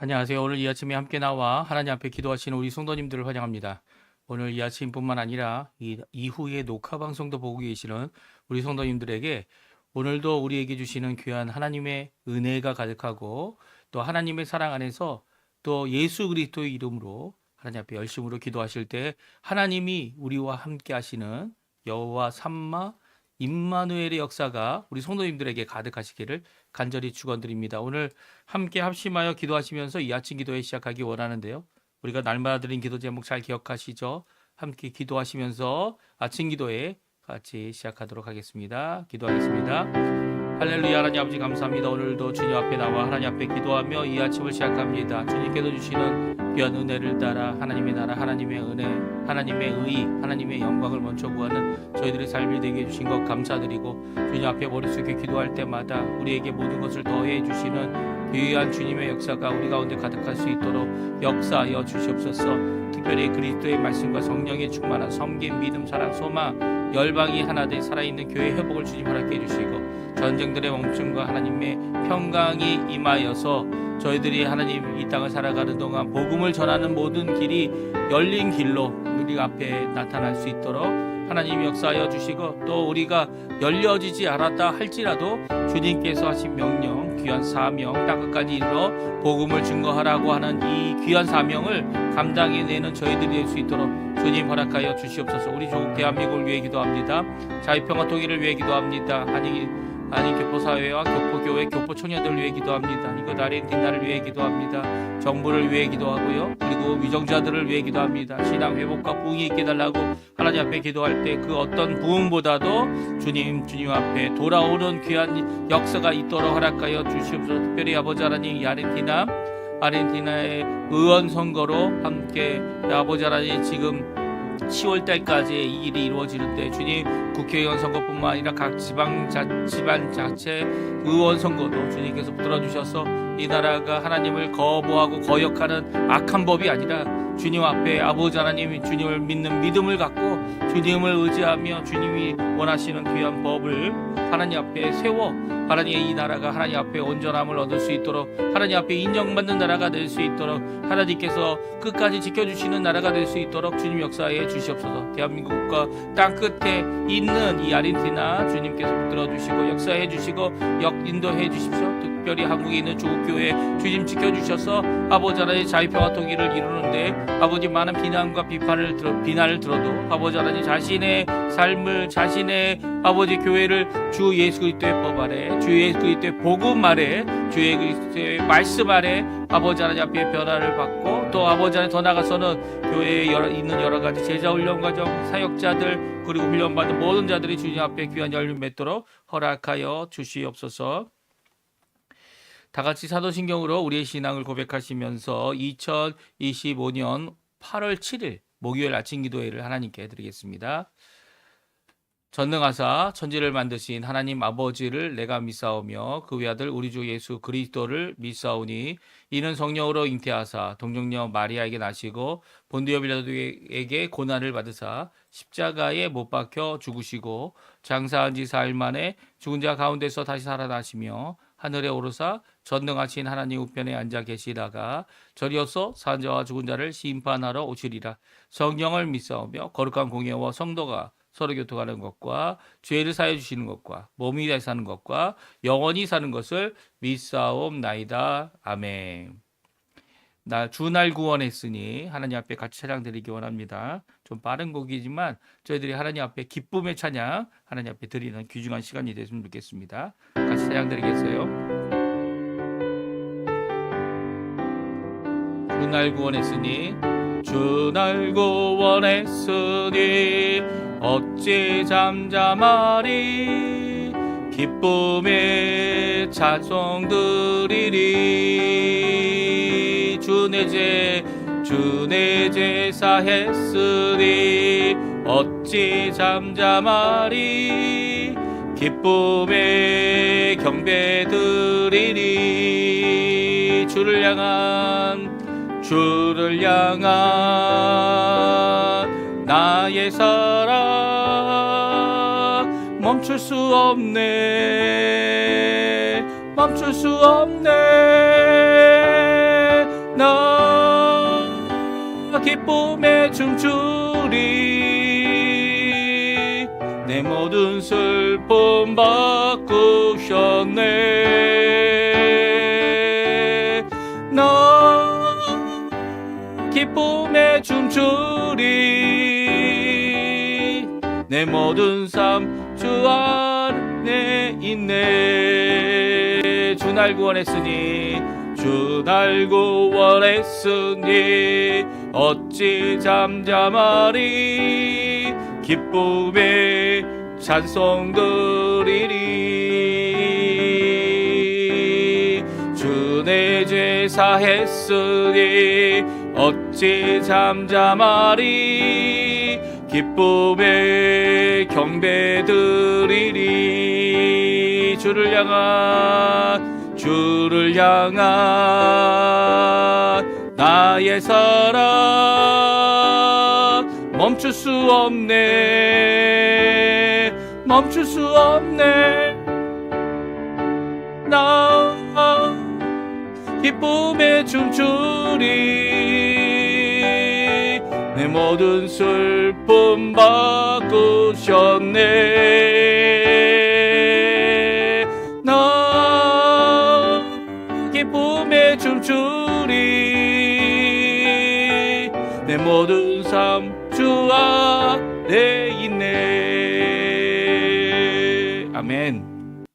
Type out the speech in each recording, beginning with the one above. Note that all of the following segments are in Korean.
안녕하세요. 오늘 이 아침에 함께 나와 하나님 앞에 기도하시는 우리 성도님들을 환영합니다. 오늘 이 아침뿐만 아니라 이후에 녹화 방송도 보고 계시는 우리 성도님들에게 오늘도 우리에게 주시는 귀한 하나님의 은혜가 가득하고 또 하나님의 사랑 안에서 또 예수 그리스도의 이름으로 하나님 앞에 열심으로 기도하실 때 하나님이 우리와 함께 하시는 여호와 삼마 임마누엘의 역사가 우리 성도님들에게 가득하시기를 간절히 축원드립니다. 오늘 함께 합심하여 기도하시면서 이 아침 기도회 시작하기 원하는데요. 우리가 날마다 드린 기도 제목 잘 기억하시죠? 함께 기도하시면서 아침 기도회 같이 시작하도록 하겠습니다. 기도하겠습니다. 할렐루야. 하나님 아버지 감사합니다. 오늘도 주님 앞에 나와 하나님 앞에 기도하며 이 아침을 시작합니다. 주님께서 주시는 귀한 은혜를 따라 하나님의 나라, 하나님의 은혜, 하나님의 의, 하나님의 영광을 먼저 구하는 저희들의 삶이 되게 해주신 것 감사드리고, 주님 앞에 머리 숙여 기도할 때마다 우리에게 모든 것을 더해 주시는 귀한 주님의 역사가 우리 가운데 가득할 수 있도록 역사하여 주시옵소서. 특별히 그리스도의 말씀과 성령의 충만한 섬김, 믿음, 사랑, 소망, 열방이 하나 돼 살아있는 교회 회복을 주님 허락해 주시고, 전쟁들의 멈춤과 하나님의 평강이 임하여서 저희들이 하나님 이 땅을 살아가는 동안 복음을 전하는 모든 길이 열린 길로 우리 앞에 나타날 수 있도록 하나님이 역사하여 주시고, 또 우리가 열려지지 않았다 할지라도 주님께서 하신 명령, 귀한 사명, 땅끝까지 이르러 복음을 증거하라고 하는 이 귀한 사명을 감당해내는 저희들이 될 수 있도록 주님 허락하여 주시옵소서. 우리 조국 대한민국을 위해 기도합니다. 자유평화 통일을 위해 기도합니다. 아니 교포사회와 교포교회, 교포청년들을 위해 기도합니다. 이곳 아르헨티나를 위해 기도합니다. 정부를 위해 기도하고요. 그리고 위정자들을 위해 기도합니다. 신앙 회복과 부흥이 있게 달라고 하나님 앞에 기도할 때 그 어떤 부흥보다도 주님 앞에 돌아오는 귀한 역사가 있도록 허락하여 주시옵소서. 특별히 아버지 하나님 이 아르헨티나의 의원 선거로 함께 아버지 하나님 지금 10월달까지 이 일이 이루어지는데 주님 국회의원 선거뿐만 아니라 각 지방자치 의원 선거도 주님께서 들어주셔서 이 나라가 하나님을 거부하고 거역하는 악한 법이 아니라 주님 앞에 아버지 하나님이 주님을 믿는 믿음을 갖고 주님을 의지하며 주님이 원하시는 귀한 법을 하나님 앞에 세워 하나님의 이 나라가 하나님 앞에 온전함을 얻을 수 있도록, 하나님 앞에 인정받는 나라가 될 수 있도록, 하나님께서 끝까지 지켜주시는 나라가 될 수 있도록 주님 역사해 주시옵소서. 대한민국과 땅끝에 있는 이 아르헨티나 주님께서 붙들어주시고 역사해 주시고 인도해 주십시오. 특별히 한국에 있는 조국교회 주님 지켜주셔서 아버지 하나님 자유평화 통일을 이루는데 아버지 많은 비난과 비난을 들어도 아버지 하나님 자신의 삶을, 자신의 아버지 교회를 주 예수 그리스도의 법 아래, 주 예수 그리스도의 복음 아래, 주 예수 그리스도의 말씀 아래 아버지 하나님 앞에 변화를 받고, 또 아버지 하나님 더 나아가서는 교회에 있는 여러 가지 제자 훈련 과정, 사역자들, 그리고 훈련받은 모든 자들이 주님 앞에 귀한 열매 맺도록 허락하여 주시옵소서. 다 같이 사도신경으로 우리의 신앙을 고백하시면서 2025년 8월 7일 목요일 아침 기도회를 하나님께 드리겠습니다. 전능하사 천지를 만드신 하나님 아버지를 내가 믿사오며 그 외아들 우리 주 예수 그리스도를 믿사오니 이는 성령으로 잉태하사 동정녀 마리아에게 나시고 본디오 빌라도에게 고난을 받으사 십자가에 못 박혀 죽으시고 장사한 지 사흘 만에 죽은 자 가운데서 다시 살아나시며 하늘에 오르사 전능하신 하나님 우편에 앉아 계시다가 저리어서 산 자와 죽은 자를 심판하러 오시리라. 성령을 믿사오며 거룩한 공예와 성도가 서로 교통하는 것과 죄를 사해 주시는 것과 몸이 다시 사는 것과 영원히 사는 것을 믿사옵나이다. 아멘. 주날 구원했으니 하나님 앞에 같이 찬양드리기 원합니다. 좀 빠른 곡이지만 저희들이 하나님 앞에 기쁨의 찬양 하나님 앞에 드리는 귀중한 시간이 됐으면 좋겠습니다. 같이 찬양드리겠어요. 주날 구원했으니 주날 구원했으니 어찌 잠잠하리 기쁨의 찬송 드리리 주내 제사 했으니 어찌 잠잠하리 기쁨의 경배 드리리 주를 향한 나의 사랑 멈출 수 없네 나 기쁨에 춤추리 내 모든 슬픔 바꾸셨네 나 기쁨에 춤추리 내 모든 삶 주 안에 있네 주 날 구원했으니 주 날 구원했으니 어찌 잠잠하리 기쁨에 찬송 드리리 주 내 죄 사했으니 어찌 잠잠하리 기쁨에 경배 드리리 주를 향한 나의 사랑 멈출 수 없네 나 기쁨에 춤추리 내 모든 슬픔 바꾸셨네 나 기쁨에 춤추리 내 모든 삶 주 안에 있네 아멘.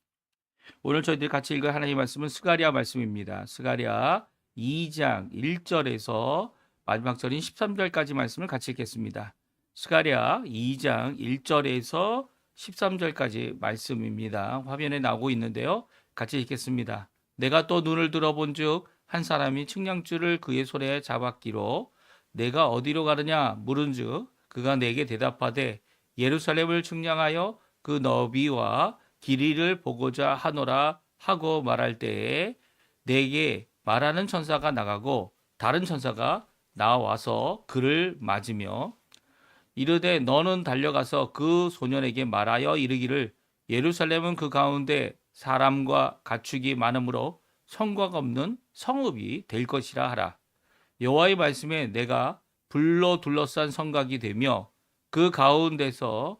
오늘 저희들이 같이 읽을 하나님의 말씀은 스가랴 말씀입니다. 스가랴 2장 1절에서 마지막 절인 13절까지 말씀을 같이 읽겠습니다. 스가랴 2장 1절에서 13절까지 말씀입니다. 화면에 나오고 있는데요. 같이 읽겠습니다. 내가 또 눈을 들어본즉 한 사람이 측량줄을 그의 손에 잡았기로 내가 어디로 가느냐 물은즉 그가 내게 대답하되 예루살렘을 측량하여 그 너비와 길이를 보고자 하노라 하고 말할 때에 내게 말하는 천사가 나가고 다른 천사가 나와서 그를 맞으며 이르되 너는 달려가서 그 소년에게 말하여 이르기를 예루살렘은 그 가운데 사람과 가축이 많으므로 성곽 없는 성읍이 될 것이라 하라. 여호와의 말씀에 내가 불로 둘러싼 성곽이 되며 그 가운데서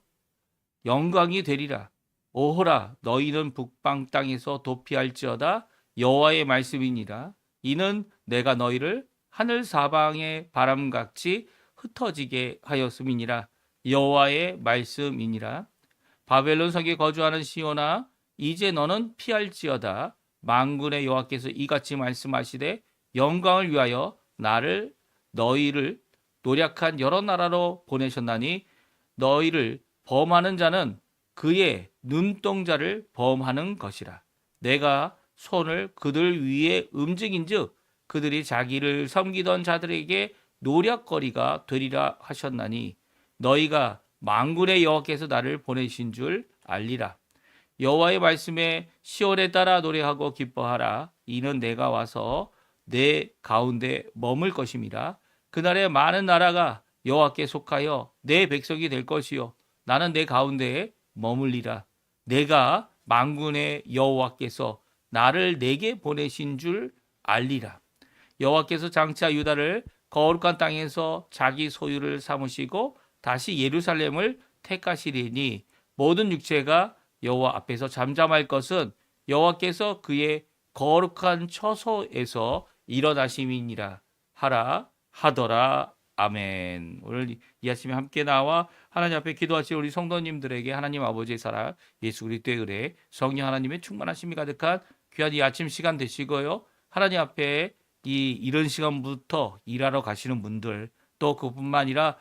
영광이 되리라. 오호라 너희는 북방 땅에서 도피할지어다 여호와의 말씀이니라. 이는 내가 너희를 하늘 사방의 바람같이 흩어지게 하였음이니라. 여호와의 말씀이니라. 바벨론 성에 거주하는 시온아 이제 너는 피할지어다. 만군의 여호와께서 이같이 말씀하시되 영광을 위하여 너희를 노력한 여러 나라로 보내셨나니 너희를 범하는 자는 그의 눈동자를 범하는 것이라. 내가 손을 그들 위에 움직인즉 그들이 자기를 섬기던 자들에게 노략거리가 되리라 하셨나니 너희가 만군의 여호와께서 나를 보내신 줄 알리라. 여호와의 말씀에 시온에 따라 노래하고 기뻐하라. 이는 내가 와서 내 가운데 머물 것임이라. 그날에 많은 나라가 여호와께 속하여 내 백성이 될 것이요 나는 내 가운데에 머물리라. 내가 만군의 여호와께서 나를 내게 보내신 줄 알리라. 여호와께서 장차 유다를 거룩한 땅에서 자기 소유를 삼으시고 다시 예루살렘을 택하시리니 모든 육체가 여호와 앞에서 잠잠할 것은 여호와께서 그의 거룩한 처소에서 일어나심이니라 하더라. 아멘. 오늘 이 아침에 함께 나와 하나님 앞에 기도하실 우리 성도님들에게 하나님 아버지의 사랑 예수 그리스도의 은혜 성령 하나님의 충만하심이 가득한 귀한 이 아침 시간 되시고요. 하나님 앞에 이런 시간부터 일하러 가시는 분들 또 그뿐만 아니라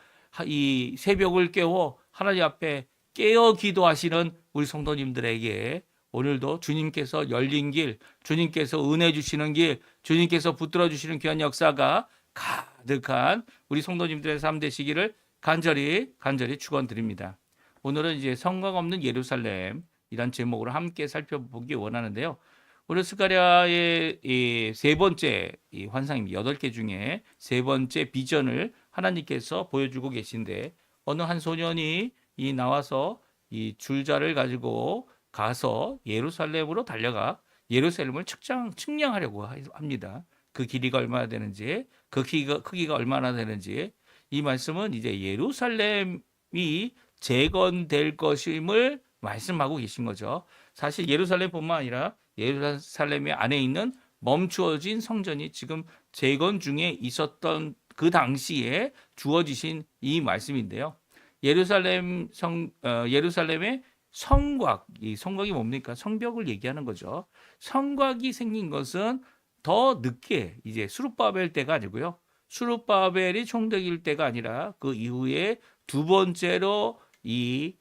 이 새벽을 깨워 하나님 앞에 깨어 기도하시는 우리 성도님들에게 오늘도 주님께서 열린 길, 주님께서 은혜 주시는 길, 주님께서 붙들어 주시는 귀한 역사가 가득한 우리 성도님들의 삶 되시기를 간절히 축원드립니다. 오늘은 이제 성곽 없는 예루살렘이란 제목으로 함께 살펴보기 원하는데요. 오늘 스가랴의 세 번째 환상입니다. 8개 중에 세 번째 비전을 하나님께서 보여주고 계신데 어느 한 소년이 나와서 이 줄자를 가지고 가서 예루살렘으로 달려가 예루살렘을 측량하려고 합니다. 그 길이가 얼마나 되는지, 그 크기가 얼마나 되는지, 이 말씀은 이제 예루살렘이 재건될 것임을 말씀하고 계신 거죠. 사실 예루살렘뿐만 아니라 예루살렘의 안에 있는 멈추어진 성전이 지금 재건 중에 있었던 그 당시에 주어지신 이 말씀인데요. 예루살렘의 성곽, 이 성곽이 뭡니까? 성벽을 얘기하는 거죠. 성곽이 생긴 것은 더 늦게 이제 수룹바벨 때가 아니고요. 수룹바벨이 총독일 때가 아니라 그 이후에 두 번째로 이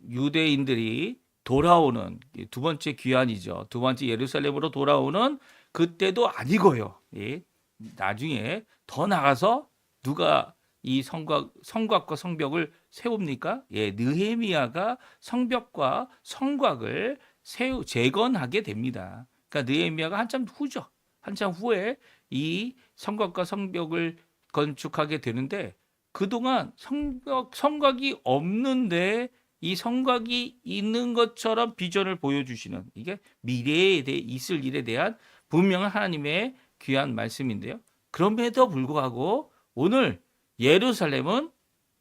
유대인들이 돌아오는 두 번째 귀환이죠. 두 번째 예루살렘으로 돌아오는 그때도 아니고요. 예. 나중에 더 나가서 누가 이 성곽과 성벽을 세웁니까? 예, 느헤미야가 성벽과 성곽을 재건하게 됩니다. 그러니까 느헤미야가 한참 후죠. 한참 후에 이 성곽과 성벽을 건축하게 되는데 그동안 성곽이 없는데 이 성곽이 있는 것처럼 비전을 보여주시는 이게 미래에 대해 있을 일에 대한 분명한 하나님의 귀한 말씀인데요. 그럼에도 불구하고 오늘 예루살렘은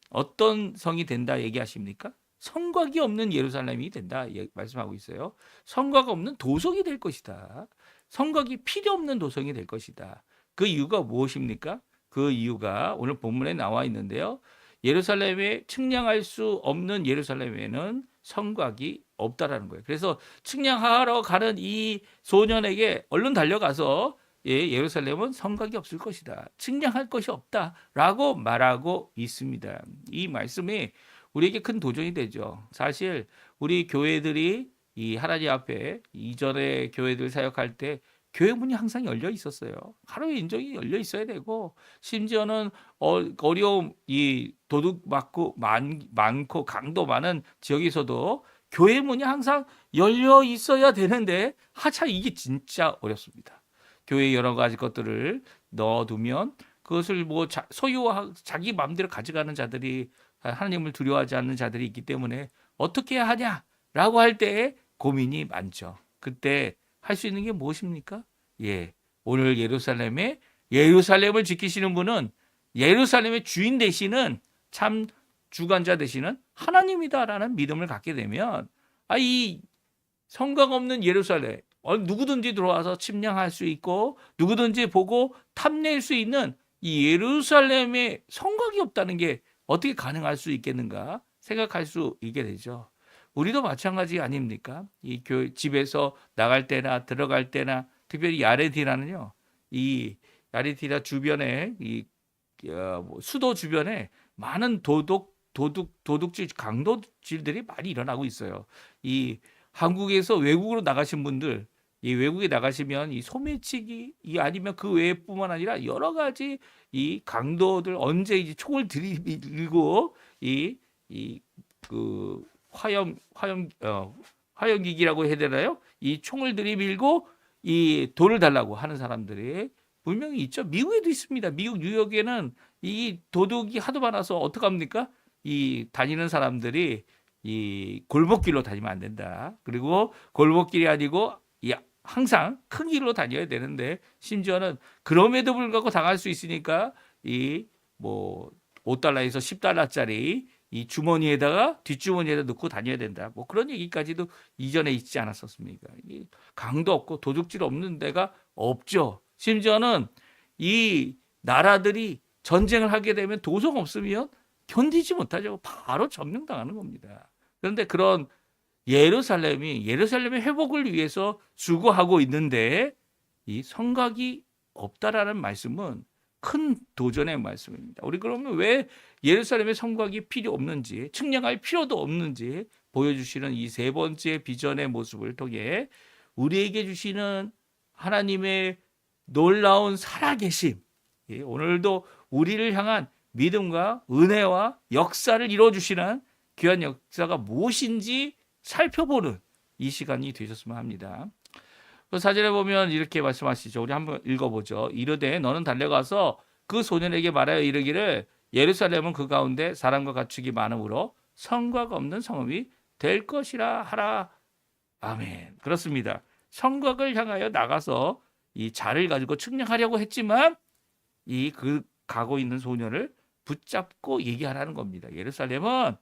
어떤 성이 된다 얘기하십니까? 성곽이 없는 예루살렘이 된다 말씀하고 있어요. 성곽 없는 도성이 될 것이다. 성곽이 필요 없는 도성이 될 것이다. 그 이유가 무엇입니까? 그 이유가 오늘 본문에 나와 있는데요. 예루살렘에 측량할 수 없는 예루살렘에는 성곽이 없다라는 거예요. 그래서 측량하러 가는 이 소년에게 얼른 달려가서 예루살렘은 성곽이 없을 것이다. 측량할 것이 없다라고 말하고 있습니다. 이 말씀이 우리에게 큰 도전이 되죠. 사실 우리 교회들이 이 하나님 앞에 이전에 교회들 사역할 때 교회 문이 항상 열려 있었어요. 하루에 인정이 열려 있어야 되고 심지어는 어려움 이 도둑 많고 강도 많은 지역에서도 교회 문이 항상 열려 있어야 되는데 하차 이게 진짜 어렵습니다. 교회 여러 가지 것들을 넣어두면 그것을 뭐 자기 마음대로 가져가는 자들이 하나님을 두려워하지 않는 자들이 있기 때문에 어떻게 해야 하냐라고 할 때 고민이 많죠. 그때 할 수 있는 게 무엇입니까? 예, 오늘 예루살렘을 지키시는 분은 예루살렘의 주인 되시는 참 주관자 되시는 하나님이다라는 믿음을 갖게 되면 이 성곽 없는 예루살렘 누구든지 들어와서 침략할 수 있고 누구든지 보고 탐낼 수 있는 이 예루살렘에 성곽이 없다는 게 어떻게 가능할 수 있겠는가 생각할 수 있게 되죠. 우리도 마찬가지 아닙니까? 이 집에서 나갈 때나 들어갈 때나 특별히 야레디라는요. 이 야레디라 주변에 수도 주변에 많은 도둑질 강도질들이 많이 일어나고 있어요. 이 한국에서 외국으로 나가신 분들 이 외국에 나가시면 이 소매치기 아니면 그 외뿐만 아니라 여러 가지 이 강도들 언제 이제 총을 들이밀고 그 화염기기라고 해야 되나요? 이 총을 들이밀고 이 돈을 달라고 하는 사람들이 분명히 있죠. 미국에도 있습니다. 미국 뉴욕에는 이 도둑이 하도 많아서 어떡합니까? 이 다니는 사람들이 이 골목길로 다니면 안 된다. 그리고 골목길이 아니고 항상 큰 길로 다녀야 되는데 심지어는 그럼에도 불구하고 당할 수 있으니까 이 뭐 5달러에서 10달러짜리 이 뒷주머니에다 넣고 다녀야 된다. 뭐 그런 얘기까지도 이전에 있지 않았었습니까? 강도 없고 도둑질 없는 데가 없죠. 심지어는 이 나라들이 전쟁을 하게 되면 도성 없으면 견디지 못하죠. 바로 점령당하는 겁니다. 그런데 그런 예루살렘의 회복을 위해서 수고하고 있는데 이 성곽이 없다라는 말씀은 큰 도전의 말씀입니다. 우리 그러면 왜 예루살렘의 성곽이 필요 없는지 측량할 필요도 없는지 보여주시는 이 세 번째 비전의 모습을 통해 우리에게 주시는 하나님의 놀라운 살아계심 오늘도 우리를 향한 믿음과 은혜와 역사를 이루어주시는 귀한 역사가 무엇인지 살펴보는 이 시간이 되셨으면 합니다. 그 사진에 보면 이렇게 말씀하시죠. 우리 한번 읽어보죠. 이르되 너는 달려가서 그 소년에게 말하여 이르기를 예루살렘은 그 가운데 사람과 가축이 많으므로 성곽 없는 성읍이 될 것이라 하라. 아멘. 그렇습니다. 성곽을 향하여 나가서 이 자를 가지고 측량하려고 했지만 이 가고 있는 소년을 붙잡고 얘기하라는 겁니다. 예루살렘은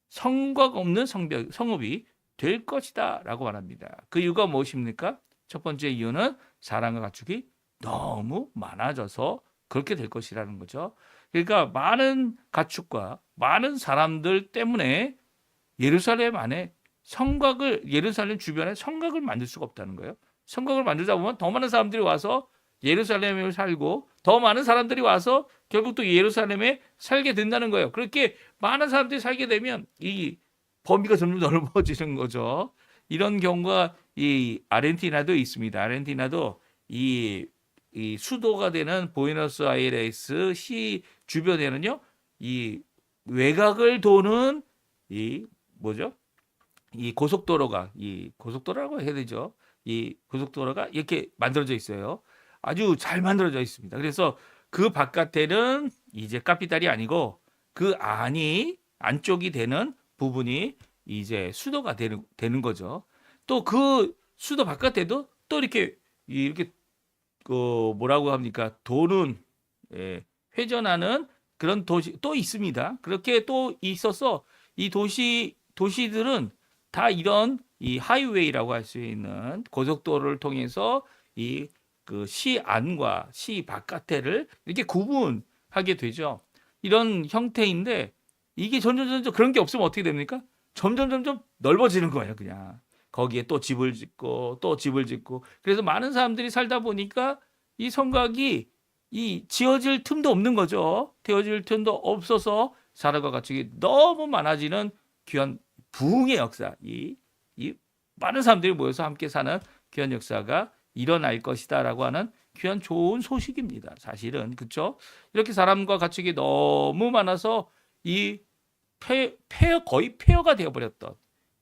성곽 없는 성읍이 될 것이다 라고 말합니다. 그 이유가 무엇입니까? 첫 번째 이유는 사람과 가축이 너무 많아져서 그렇게 될 것이라는 거죠. 그러니까 많은 가축과 많은 사람들 때문에 예루살렘 안에 예루살렘 주변에 성곽을 만들 수가 없다는 거예요. 성곽을 만들다 보면 더 많은 사람들이 와서 예루살렘에 살고 더 많은 사람들이 와서 결국 또 예루살렘에 살게 된다는 거예요. 그렇게 많은 사람들이 살게 되면 이 범위가 점점 넓어지는 거죠. 이런 경우가 이 아르헨티나도 있습니다. 아르헨티나도 이 수도가 되는 부에노스아이레스 시 주변에는요, 이 외곽을 도는 이 뭐죠? 이 고속도로라고 해야 되죠. 이 고속도로가 이렇게 만들어져 있어요. 아주 잘 만들어져 있습니다. 그래서 그 바깥에는 이제 카피탈이 아니고 그 안쪽이 되는 부분이 이제 수도가 되는 거죠. 또 그 수도 바깥에도 또 이렇게 뭐라고 합니까? 도는 회전하는 그런 도시 또 있습니다. 그렇게 또 있어서 이 도시들은 다 이런 이 하이웨이라고 할 수 있는 고속도로를 통해서 이 그 시 안과 시 바깥에를 이렇게 구분하게 되죠. 이런 형태인데 이게 점점 그런 게 없으면 어떻게 됩니까? 점점 넓어지는 거예요, 그냥. 거기에 또 집을 짓고 또 집을 짓고 그래서 많은 사람들이 살다 보니까 이 성곽이 이 지어질 틈도 없는 거죠. 되어질 틈도 없어서 사람과 가축이 너무 많아지는 귀한 부흥의 역사, 이 많은 사람들이 모여서 함께 사는 귀한 역사가 일어날 것이다라고 하는 귀한 좋은 소식입니다. 사실은 그렇죠. 이렇게 사람과 가축이 너무 많아서 이 거의 폐허가 되어버렸던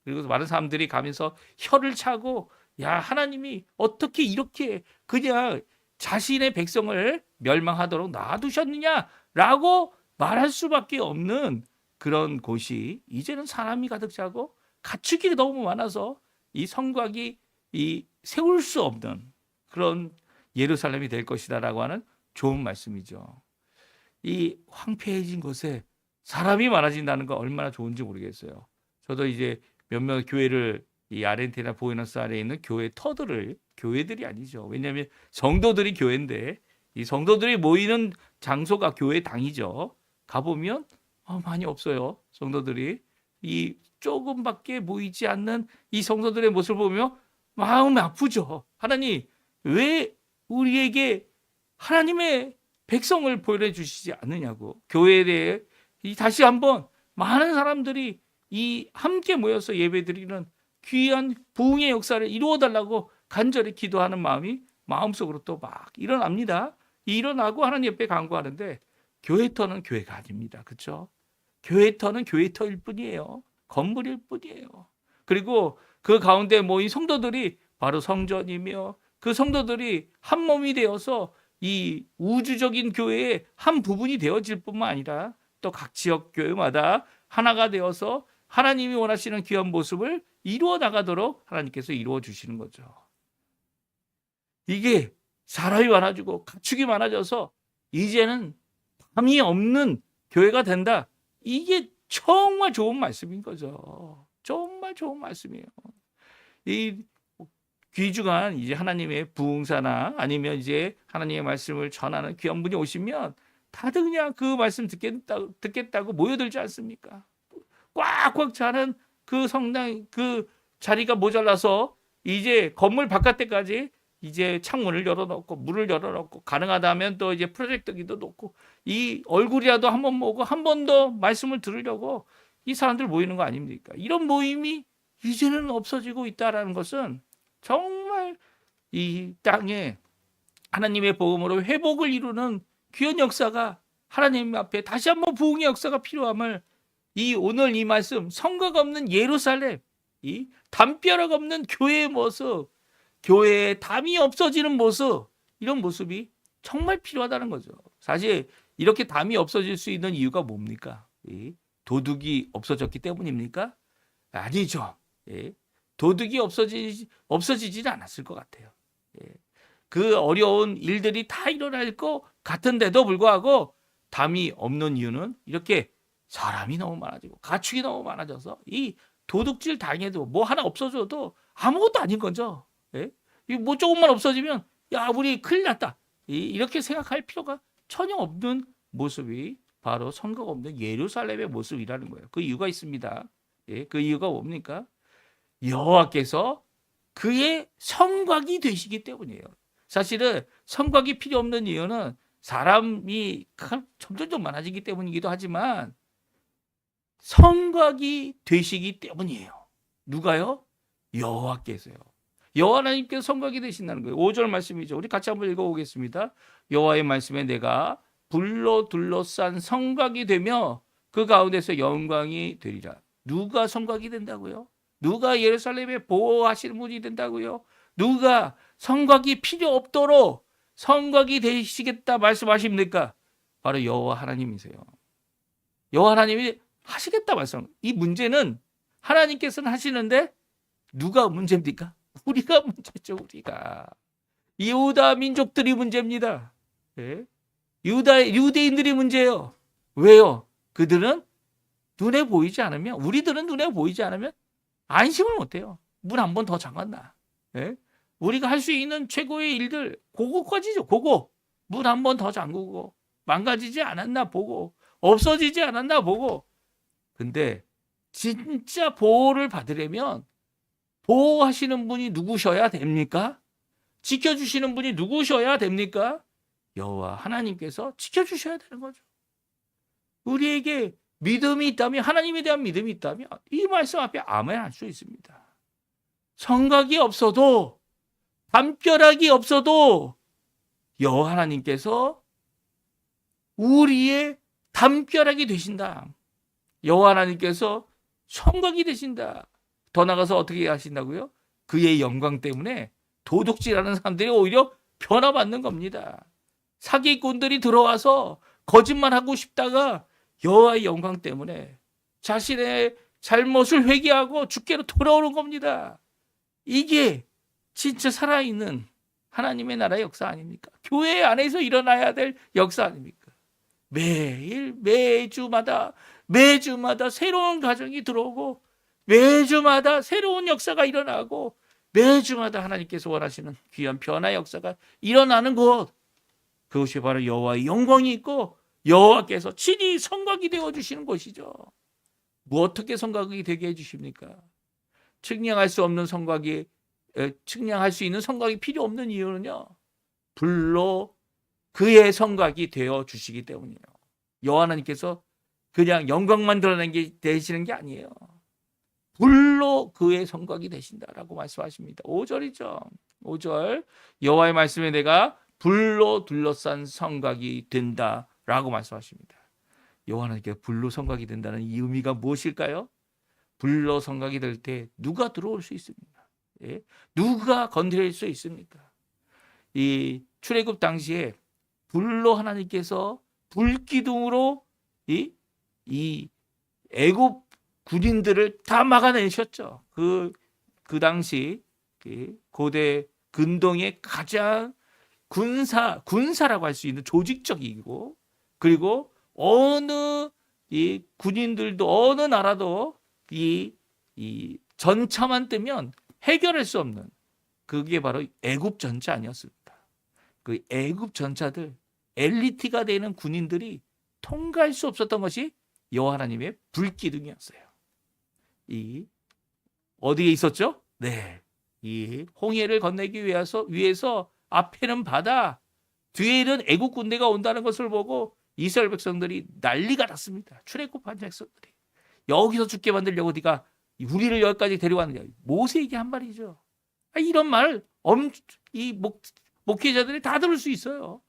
그리고 많은 사람들이 가면서 혀를 차고 야 하나님이 어떻게 이렇게 그냥 자신의 백성을 멸망하도록 놔두셨느냐라고 말할 수밖에 없는 그런 곳이 이제는 사람이 가득 차고 가축이 너무 많아서 이 성곽이 세울 수 없는 그런 예루살렘이 될 것이다라고 하는 좋은 말씀이죠. 이 황폐해진 곳에 사람이 많아진다는 거 얼마나 좋은지 모르겠어요. 저도 이제 몇몇 교회를 이 아르헨티나 부에노스아이레스에 있는 교회들이 아니죠. 왜냐하면 성도들이 교회인데 이 성도들이 모이는 장소가 교회당이죠. 가보면 많이 없어요. 성도들이 이 조금밖에 모이지 않는 이 성도들의 모습을 보며 마음이 아프죠. 하나님 왜 우리에게 하나님의 백성을 보여주시지 않느냐고. 교회에 대해 다시 한번 많은 사람들이 이 함께 모여서 예배드리는 귀한 부흥의 역사를 이루어 달라고 간절히 기도하는 마음이 마음속으로 또 막 일어납니다. 일어나고 하나님 옆에 간구하는데 교회터는 교회가 아닙니다. 그렇죠? 교회터는 교회터일 뿐이에요. 건물일 뿐이에요. 그리고 그 가운데 모인 성도들이 바로 성전이며 그 성도들이 한 몸이 되어서 이 우주적인 교회의 한 부분이 되어질 뿐만 아니라 또 각 지역 교회마다 하나가 되어서 하나님이 원하시는 귀한 모습을 이루어 나가도록 하나님께서 이루어 주시는 거죠. 이게 사람이 많아지고 가축이 많아져서 이제는 담이 없는 교회가 된다. 이게 정말 좋은 말씀인 거죠. 정말 좋은 말씀이에요. 이 귀중한 이제 하나님의 부흥사나 아니면 이제 하나님의 말씀을 전하는 귀한 분이 오시면 다들 그냥 그 말씀 듣겠다고 모여들지 않습니까? 꽉꽉 차는 그 성당 그 자리가 모자라서 이제 건물 바깥에까지 이제 창문을 열어놓고 물을 열어놓고 가능하다면 또 이제 프로젝터기도 놓고 이 얼굴이라도 한번 보고 한 번 더 말씀을 들으려고 이 사람들 모이는 거 아닙니까? 이런 모임이 이제는 없어지고 있다라는 것은 정말 이 땅에 하나님의 복음으로 회복을 이루는 귀한 역사가 하나님 앞에 다시 한번 부흥의 역사가 필요함을 오늘 이 말씀 성곽 없는 예루살렘 이 담벼락 없는 교회의 모습 교회에 담이 없어지는 모습 이런 모습이 정말 필요하다는 거죠. 사실 이렇게 담이 없어질 수 있는 이유가 뭡니까? 도둑이 없어졌기 때문입니까? 아니죠. 도둑이 없어지지는 않았을 것 같아요. 예. 그 어려운 일들이 다 일어날 것 같은데도 불구하고 담이 없는 이유는 이렇게 사람이 너무 많아지고 가축이 너무 많아져서 이 도둑질 당해도 뭐 하나 없어져도 아무것도 아닌 거죠. 예? 뭐 조금만 없어지면 야 우리 큰일 났다. 이렇게 생각할 필요가 전혀 없는 모습이 바로 성곽 없는 예루살렘의 모습이라는 거예요. 그 이유가 있습니다. 예? 그 이유가 뭡니까? 여호와께서 그의 성곽이 되시기 때문이에요. 사실은 성곽이 필요 없는 이유는 사람이 점점 많아지기 때문이기도 하지만 성곽이 되시기 때문이에요. 누가요? 여호와께서요. 여호와 하나님께서 성곽이 되신다는 거예요. 5절 말씀이죠. 우리 같이 한번 읽어보겠습니다. 여호와의 말씀에 내가 불로 둘러싼 성곽이 되며 그 가운데서 영광이 되리라. 누가 성곽이 된다고요? 누가 예루살렘에 보호하시는 분이 된다고요? 누가 성곽이 필요 없도록 성곽이 되시겠다 말씀하십니까? 바로 여호와 하나님이세요. 여호와 하나님이 하시겠다 말씀. 이 문제는 하나님께서는 하시는데 누가 문제입니까? 우리가 문제죠. 우리가 유다 민족들이 문제입니다. 예? 유대인들이 문제예요. 왜요? 그들은 눈에 보이지 않으면, 우리들은 눈에 보이지 않으면 안심을 못해요. 문 한 번 더 잠갔나? 예? 우리가 할 수 있는 최고의 일들 그거까지죠. 그거 문 한 번 더 잠그고 망가지지 않았나 보고 없어지지 않았나 보고. 근데 진짜 보호를 받으려면 보호하시는 분이 누구셔야 됩니까? 지켜주시는 분이 누구셔야 됩니까? 여호와 하나님께서 지켜주셔야 되는 거죠. 우리에게 믿음이 있다면, 하나님에 대한 믿음이 있다면 이 말씀 앞에 아멘 할 수 있습니다. 성곽이 없어도, 담벼락이 없어도 여호와 하나님께서 우리의 담벼락이 되신다. 여호와 하나님께서 성곽이 되신다. 더 나가서 어떻게 하신다고요? 그의 영광 때문에 도둑질하는 사람들이 오히려 변화받는 겁니다. 사기꾼들이 들어와서 거짓말하고 싶다가 여호와의 영광 때문에 자신의 잘못을 회개하고 주께로 돌아오는 겁니다. 이게 진짜 살아있는 하나님의 나라의 역사 아닙니까? 교회 안에서 일어나야 될 역사 아닙니까? 매주마다 새로운 가정이 들어오고 매주마다 새로운 역사가 일어나고 매주마다 하나님께서 원하시는 귀한 변화 역사가 일어나는 곳, 그것이 바로 여호와의 영광이 있고 여호와께서 친히 성곽이 되어주시는 곳이죠. 뭐 어떻게 성곽이 되게 해주십니까? 측량할 수 없는 성곽이, 측량할 수 있는 성곽이 필요 없는 이유는요, 불로 그의 성곽이 되어주시기 때문이에요. 여호와 하나님께서 그냥 영광만 되시는 게 아니에요. 불로 그의 성곽이 되신다라고 말씀하십니다. 5절이죠. 5절. 여호와의 말씀에 내가 불로 둘러싼 성곽이 된다라고 말씀하십니다. 여호와 하나님께서 불로 성곽이 된다는 이 의미가 무엇일까요? 불로 성곽이 될 때 누가 들어올 수 있습니까? 예? 누가 건드릴 수 있습니까? 이 출애굽 당시에 불로 하나님께서 불기둥으로 이 애굽 군인들을 다 막아내셨죠. 그 당시 고대 근동의 가장 군사라고 할 수 있는 조직적이고, 그리고 어느 이 군인들도 어느 나라도 이 전차만 뜨면 해결할 수 없는, 그게 바로 애굽 전차 아니었습니까? 그 애굽 전차들, 엘리트가 되는 군인들이 통과할 수 없었던 것이 여호와 하나님의 불기둥이었어요. 이 어디에 있었죠? 네, 이 홍해를 건너기 위해서 앞에는 바다, 뒤에는 애국 군대가 온다는 것을 보고 이스라엘 백성들이 난리가 났습니다. 출애굽한 백성들이 여기서 죽게 만들려고 네가 우리를 여기까지 데려왔느냐. 모세에게 한 말이죠. 이런 말 이 목회자들이 다 들을 수 있어요.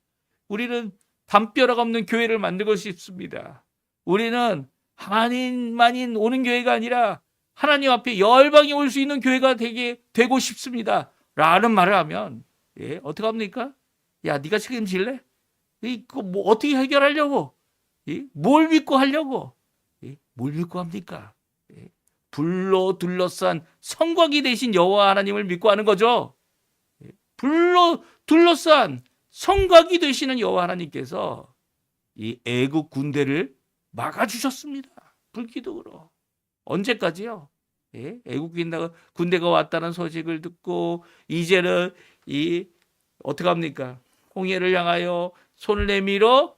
우리는 담벼락 없는 교회를 만들고 싶습니다. 우리는 한인만인 오는 교회가 아니라 하나님 앞에 열방이 올 수 있는 교회가 되고 싶습니다. 라는 말을 하면, 예, 어떻게 합니까? 야, 네가 책임질래? 이거 뭐 어떻게 해결하려고? 뭘 믿고 하려고? 뭘 믿고 합니까? 불로 둘러싼 성곽이 되신 여호와 하나님을 믿고 하는 거죠. 불로 둘러싼 성곽이 되시는 여호와 하나님께서 이 애국 군대를 막아주셨습니다. 불기둥으로. 언제까지요? 예? 애국 군대가 왔다는 소식을 듣고 이제는 이 어떻게 합니까? 홍해를 향하여 손을 내밀어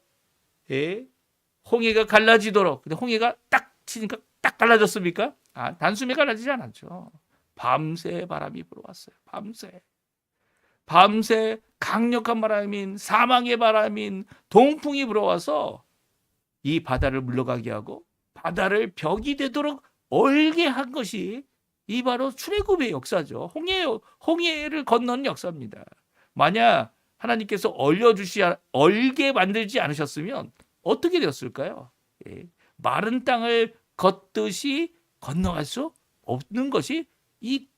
홍해가 갈라지도록. 근데 홍해가 딱 치니까 딱 갈라졌습니까? 단숨에 갈라지지 않았죠. 밤새 바람이 불어왔어요. 밤새 강력한 바람인 사망의 바람인 동풍이 불어와서 이 바다를 물러가게 하고 바다를 벽이 되도록 얼게 한 것이 이 바로 출애굽의 역사죠. 홍해를 건너는 역사입니다. 만약 하나님께서 얼게 만들지 않으셨으면 어떻게 되었을까요? 마른 땅을 걷듯이 건너갈 수 없는 것이 이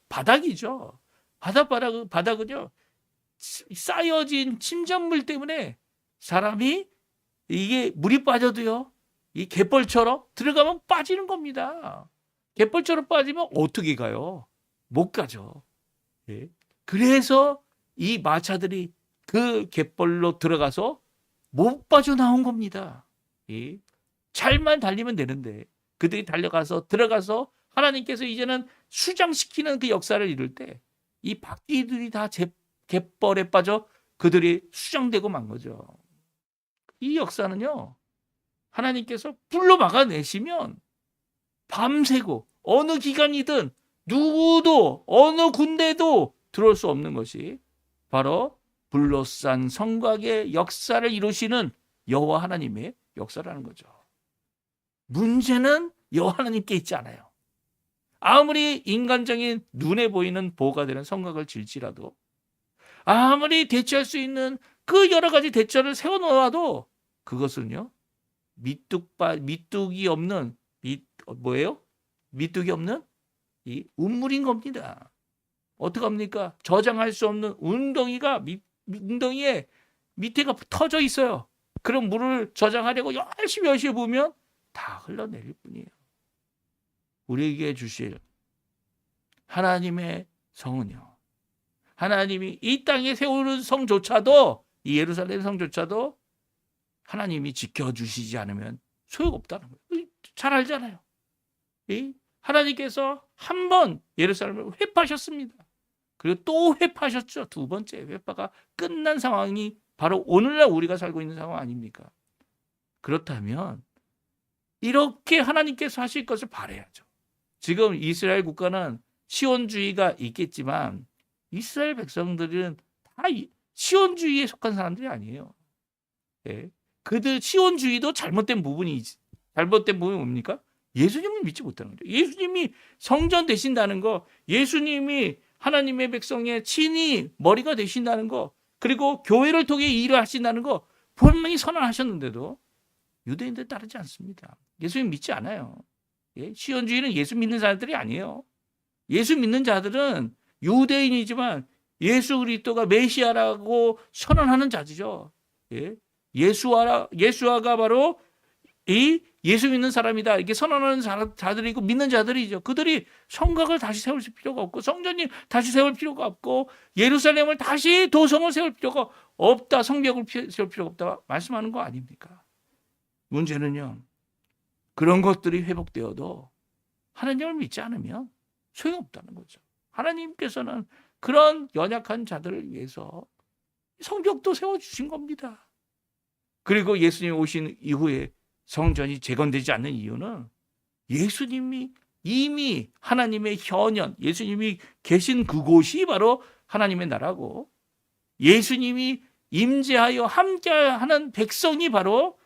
바닥이죠. 바닥은요, 쌓여진 침전물 때문에 사람이 이게 물이 빠져도요, 이 갯벌처럼 들어가면 빠지는 겁니다. 갯벌처럼 빠지면 어떻게 가요? 못 가죠. 그래서 이 마차들이 그 갯벌로 들어가서 못 빠져나온 겁니다. 잘만 달리면 되는데 그들이 들어가서 하나님께서 이제는 수장시키는 그 역사를 이룰 때 이 바퀴들이 다 갯벌에 빠져 그들이 수장되고 만 거죠. 이 역사는요, 하나님께서 불로 막아내시면 밤새고 어느 기간이든 누구도 어느 군대도 들어올 수 없는 것이 바로 불로 싼 성곽의 역사를 이루시는 여호와 하나님의 역사라는 거죠. 문제는 여호와 하나님께 있지 않아요. 아무리 인간적인 눈에 보이는 보호가 되는 성곽을 질지라도, 아무리 대처할 수 있는 그 여러 가지 대처를 세워놓아도 그것은요, 미뚝이 없는 미뚝이 없는 이 운물인 겁니다. 어떡합니까? 저장할 수 없는 웅덩이에 밑에가 터져 있어요. 그럼 물을 저장하려고 열심히 부으면 다 흘러내릴 뿐이에요. 우리에게 주실 하나님의 성은요, 하나님이 이 땅에 세우는 성조차도, 이 예루살렘 성조차도 하나님이 지켜주시지 않으면 소용없다는 거예요. 잘 알잖아요. 하나님께서 한 번 예루살렘을 회파하셨습니다. 그리고 또 회파하셨죠. 두 번째 회파가 끝난 상황이 바로 오늘날 우리가 살고 있는 상황 아닙니까? 그렇다면 이렇게 하나님께서 하실 것을 바라야죠. 지금 이스라엘 국가는 시온주의가 있겠지만 이스라엘 백성들은 다 시온주의에 속한 사람들이 아니에요. 그들 시온주의도 잘못된 부분이 뭡니까? 예수님을 믿지 못하는 거죠. 예수님이 성전 되신다는 거, 예수님이 하나님의 백성의 친히 머리가 되신다는 거, 그리고 교회를 통해 일을 하신다는 거 분명히 선언하셨는데도 유대인들 따르지 않습니다. 예수님 믿지 않아요. 시온주의는 예수 믿는 사람들이 아니에요. 예수 믿는 자들은 유대인이지만 예수 그리스도가 메시아라고 선언하는 자들이죠. 예수아가 바로 이 예수 믿는 사람이다 이렇게 선언하는 자들이고 믿는 자들이죠. 그들이 성곽을 다시 세울 필요가 없고 성전이 다시 세울 필요가 없고 예루살렘을 다시 도성을 세울 필요가 없다, 성벽을 세울 필요가 없다 말씀하는 거 아닙니까? 문제는요, 그런 것들이 회복되어도 하나님을 믿지 않으면 소용없다는 거죠. 하나님께서는 그런 연약한 자들을 위해서 성벽도 세워주신 겁니다. 그리고 예수님 오신 이후에 성전이 재건되지 않는 이유는 예수님이 이미 하나님의 현현, 예수님이 계신 그곳이 바로 하나님의 나라고, 예수님이 임재하여 함께하는 백성이 바로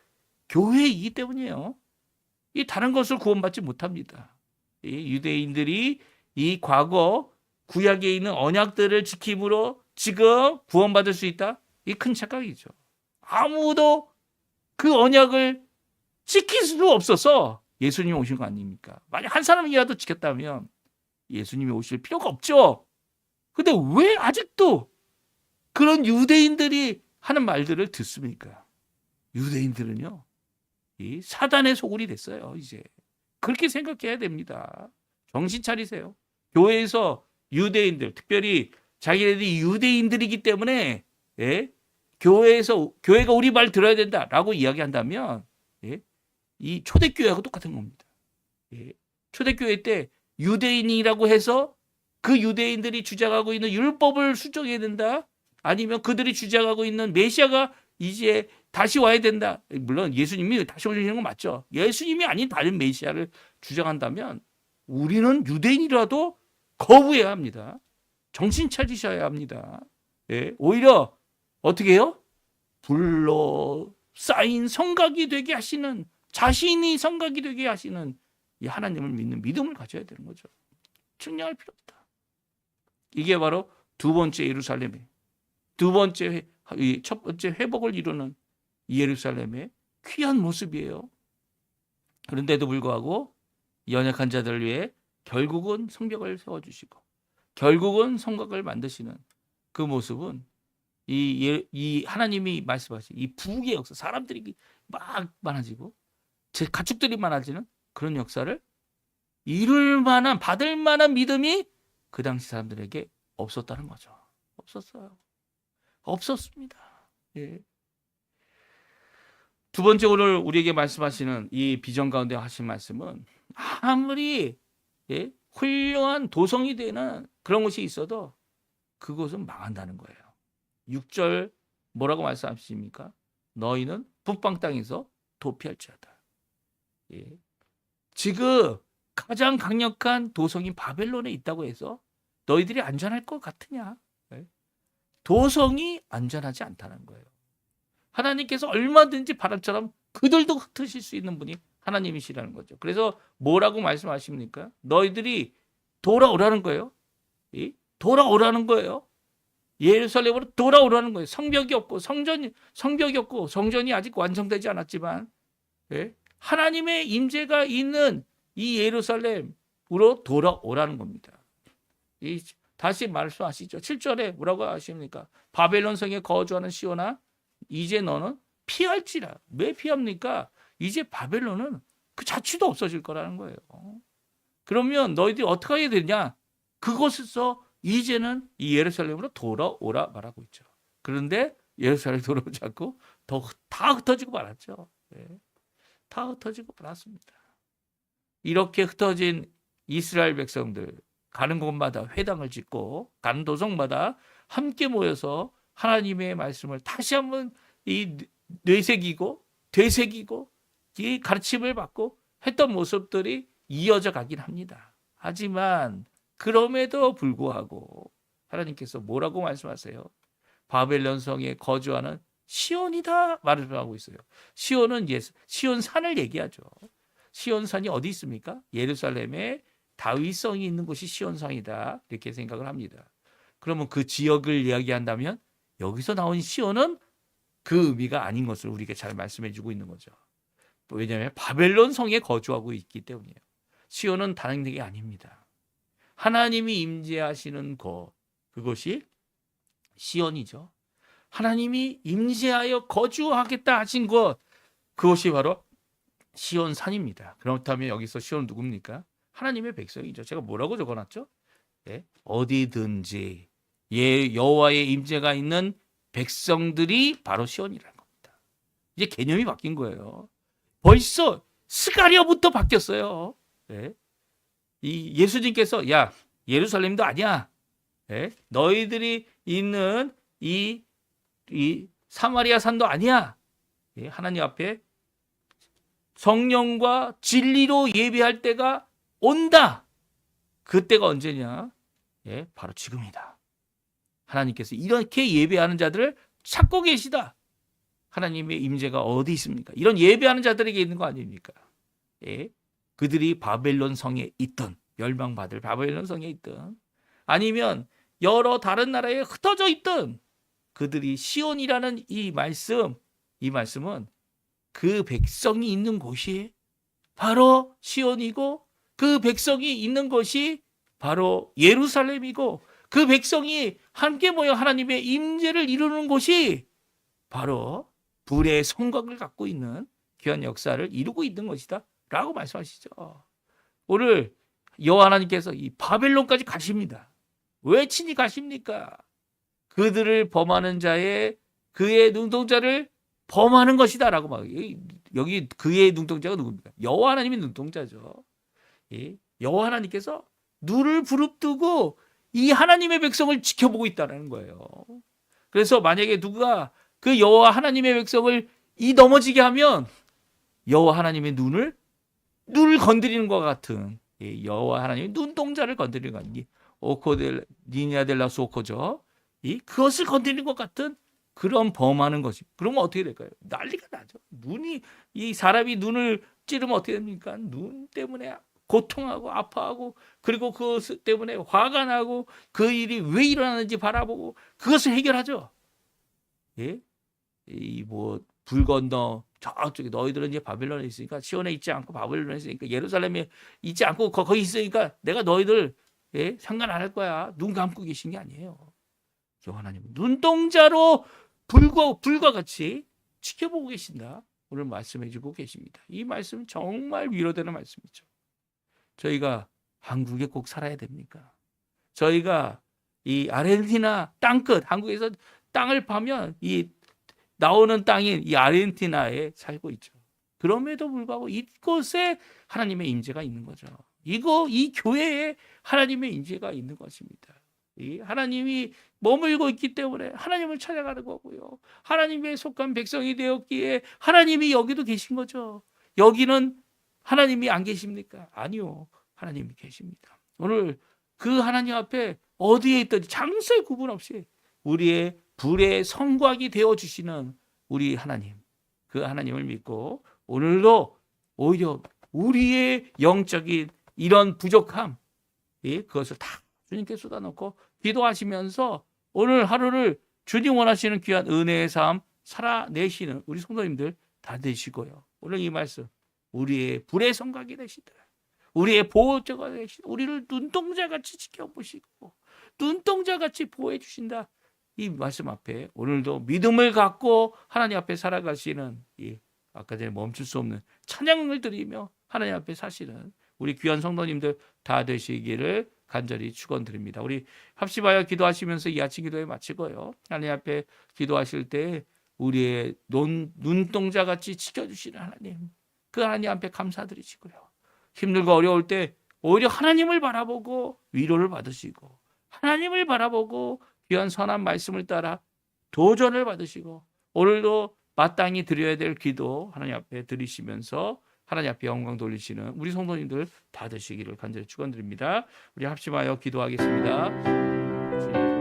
교회이기 때문이에요. 이 다른 것을 구원받지 못합니다. 이 유대인들이 이 과거 구약에 있는 언약들을 지킴으로 지금 구원받을 수 있다? 이 큰 착각이죠. 아무도 그 언약을 지킬 수 없어서 예수님이 오신 거 아닙니까? 만약 한 사람이라도 지켰다면 예수님이 오실 필요가 없죠. 근데 왜 아직도 그런 유대인들이 하는 말들을 듣습니까? 유대인들은요, 이 사단의 소굴이 됐어요. 이제 그렇게 생각해야 됩니다. 정신 차리세요. 교회에서 유대인들, 특별히 자기네들이 유대인들이기 때문에 예? 교회가 우리 말 들어야 된다라고 이야기한다면 예? 이 초대교회하고 똑같은 겁니다. 예? 초대교회 때 유대인이라고 해서 그 유대인들이 주장하고 있는 율법을 수정해야 된다. 아니면 그들이 주장하고 있는 메시아가 이제 다시 와야 된다. 물론 예수님이 다시 오시는 건 맞죠. 예수님이 아닌 다른 메시아를 주장한다면 우리는 유대인이라도 거부해야 합니다. 정신 차리셔야 합니다. 예, 오히려 어떻게 해요? 쌓인 성각이 되게 하시는, 자신이 성각이 되게 하시는 이 하나님을 믿는 믿음을 가져야 되는 거죠. 측량할 필요 없다. 이게 바로 두 번째 예루살렘의 첫 번째 회복을 이루는 예루살렘의 귀한 모습이에요. 그런데도 불구하고 연약한 자들을 위해 결국은 성벽을 세워주시고 결국은 성곽을 만드시는 그 모습은 이 하나님이 말씀하신 이 부흥의 역사, 사람들이 막 많아지고 가축들이 많아지는 그런 역사를 이룰 만한, 받을 만한 믿음이 그 당시 사람들에게 없었다는 거죠. 없었어요. 없었습니다. 예. 두 번째 오늘 우리에게 말씀하시는 이 비전 가운데 하신 말씀은 아무리 예? 훌륭한 도성이 되는 그런 곳이 있어도 그곳은 망한다는 거예요. 6절 뭐라고 말씀하십니까? 너희는 북방 땅에서 도피할지어다. 예. 지금 가장 강력한 도성인 바벨론에 있다고 해서 너희들이 안전할 것 같으냐? 예. 도성이 안전하지 않다는 거예요. 하나님께서 얼마든지 바람처럼 그들도 흩으실 수 있는 분이 하나님이시라는 거죠. 그래서 뭐라고 말씀하십니까? 너희들이 돌아오라는 거예요. 돌아오라는 거예요. 예루살렘으로 돌아오라는 거예요. 성벽이 없고 성전이 아직 완성되지 않았지만 예? 하나님의 임재가 있는 이 예루살렘으로 돌아오라는 겁니다. 다시 말씀하시죠. 7절에 뭐라고 하십니까? 바벨론 성에 거주하는 시온아 이제 너는 피할지라. 왜 피합니까? 이제 바벨론은 그 자취도 없어질 거라는 거예요. 그러면 너희들이 어떻게 해야 되냐? 그곳에서 이제는 이 예루살렘으로 돌아오라 말하고 있죠. 그런데 예루살렘에 돌아오지 않고 다 흩어지고 말았죠. 네. 다 흩어지고 말았습니다. 이렇게 흩어진 이스라엘 백성들 가는 곳마다 회당을 짓고 가는 도성마다 함께 모여서 하나님의 말씀을 다시 한번 이 뇌새기고 되새기고 이 가르침을 받고 했던 모습들이 이어져 가긴 합니다. 하지만 그럼에도 불구하고 하나님께서 뭐라고 말씀하세요? 바벨론 성에 거주하는 시온이다 말씀하고 있어요. 시온은 시온 산을 얘기하죠. 시온 산이 어디 있습니까? 예루살렘에 다윗성이 있는 곳이 시온산이다 이렇게 생각을 합니다. 그러면 그 지역을 이야기한다면 여기서 나온 시온은 그 의미가 아닌 것을 우리에게 잘 말씀해 주고 있는 거죠. 왜냐하면 바벨론 성에 거주하고 있기 때문이에요. 시온은 다른 게 아닙니다. 하나님이 임재하시는 그곳이 시온이죠. 하나님이 임재하여 거주하겠다 하신 그것이 바로 시온산입니다. 그렇다면 여기서 시온은 누굽니까? 하나님의 백성이죠. 제가 뭐라고 적어놨죠? 예? 어디든지 여호와의 임재가 있는 백성들이 바로 시온이라는 겁니다. 이제 개념이 바뀐 거예요. 벌써 스가랴부터 바뀌었어요. 예? 이 예수님께서 야 예루살렘도 아니야. 예? 너희들이 있는 이 사마리아 산도 아니야. 예? 하나님 앞에 성령과 진리로 예배할 때가 온다. 그때가 언제냐? 예, 바로 지금이다. 하나님께서 이렇게 예배하는 자들을 찾고 계시다. 하나님의 임재가 어디 있습니까? 이런 예배하는 자들에게 있는 거 아닙니까? 예, 그들이 바벨론 성에 있든 멸망받을 바벨론 성에 있든 아니면 여러 다른 나라에 흩어져 있든 그들이 시온이라는 이 말씀은 그 백성이 있는 곳이 바로 시온이고 그 백성이 있는 것이 바로 예루살렘이고 그 백성이 함께 모여 하나님의 임재를 이루는 곳이 바로 불의 성곽을 갖고 있는 귀한 역사를 이루고 있는 것이다 라고 말씀하시죠. 오늘 여호와 하나님께서 이 바벨론까지 가십니다. 왜 친히 가십니까? 그들을 범하는 자의 그의 눈동자를 범하는 것이다라고 막 여기 그의 눈동자가 누굽니까? 여호와 하나님이 눈동자죠. 여호와 하나님께서 눈을 부릅뜨고 이 하나님의 백성을 지켜보고 있다는 거예요. 그래서 만약에 누가 그 여호와 하나님의 백성을 이 넘어지게 하면 여호와 하나님의 눈을 건드리는 것 같은 여호와 하나님의 눈동자를 건드리는 것 같은 오코델 니냐델라스 오코죠. 그것을 건드리는 것 같은 그런 범하는 것이. 그러면 어떻게 될까요? 난리가 나죠. 이 사람이 눈을 찌르면 어떻게 됩니까? 눈 때문에 고통하고 아파하고 그리고 그것 때문에 화가 나고 그 일이 왜 일어나는지 바라보고 그것을 해결하죠. 불 건너 저쪽에 너희들은 이제 바벨론에 있으니까 시온에 있지 않고 바벨론에 있으니까 예루살렘에 있지 않고 거기 있으니까 내가 너희들 상관 안 할 거야. 눈 감고 계신 게 아니에요. 하나님 눈동자로 불과 같이 지켜보고 계신다. 오늘 말씀해주고 계십니다. 이 말씀 정말 위로되는 말씀이죠. 저희가 한국에 꼭 살아야 됩니까? 저희가 이 아르헨티나 땅끝 한국에서 땅을 파면 이 나오는 땅인 이 아르헨티나에 살고 있죠. 그럼에도 불구하고 이곳에 하나님의 임재가 있는 거죠. 이 교회에 하나님의 임재가 있는 것입니다. 하나님이 머물고 있기 때문에 하나님을 찾아가는 거고요. 하나님의 속한 백성이 되었기에 하나님이 여기도 계신 거죠. 여기는 하나님이 안 계십니까? 아니요. 하나님이 계십니다. 오늘 그 하나님 앞에 어디에 있든지 장소에 구분 없이 우리의 불의 성곽이 되어주시는 우리 하나님, 그 하나님을 믿고 오늘도 오히려 우리의 영적인 이런 부족함, 그것을 다 주님께 쏟아놓고 기도하시면서 오늘 하루를 주님 원하시는 귀한 은혜의 삶 살아내시는 우리 성도님들 다 되시고요. 오늘 이 말씀 우리의 불의 성곽이 되시더라. 우리의 보호자가 되시고 우리를 눈동자같이 지켜보시고 눈동자같이 보호해 주신다. 이 말씀 앞에 오늘도 믿음을 갖고 하나님 앞에 살아가시는 아까 전에 멈출 수 없는 찬양을 드리며 하나님 앞에 사시는 우리 귀한 성도님들 다 되시기를 간절히 축원드립니다. 우리 합심하여 기도하시면서 이 아침 기도에 마치고요. 하나님 앞에 기도하실 때 우리의 눈동자같이 지켜주시는 하나님, 그 하나님 앞에 감사드리시고요. 힘들고 어려울 때 오히려 하나님을 바라보고 위로를 받으시고 하나님을 바라보고 귀한 선한 말씀을 따라 도전을 받으시고 오늘도 마땅히 드려야 될 기도 하나님 앞에 드리시면서 하나님 앞에 영광 돌리시는 우리 성도님들 다 되시기를 간절히 축원드립니다. 우리 합심하여 기도하겠습니다. 주님.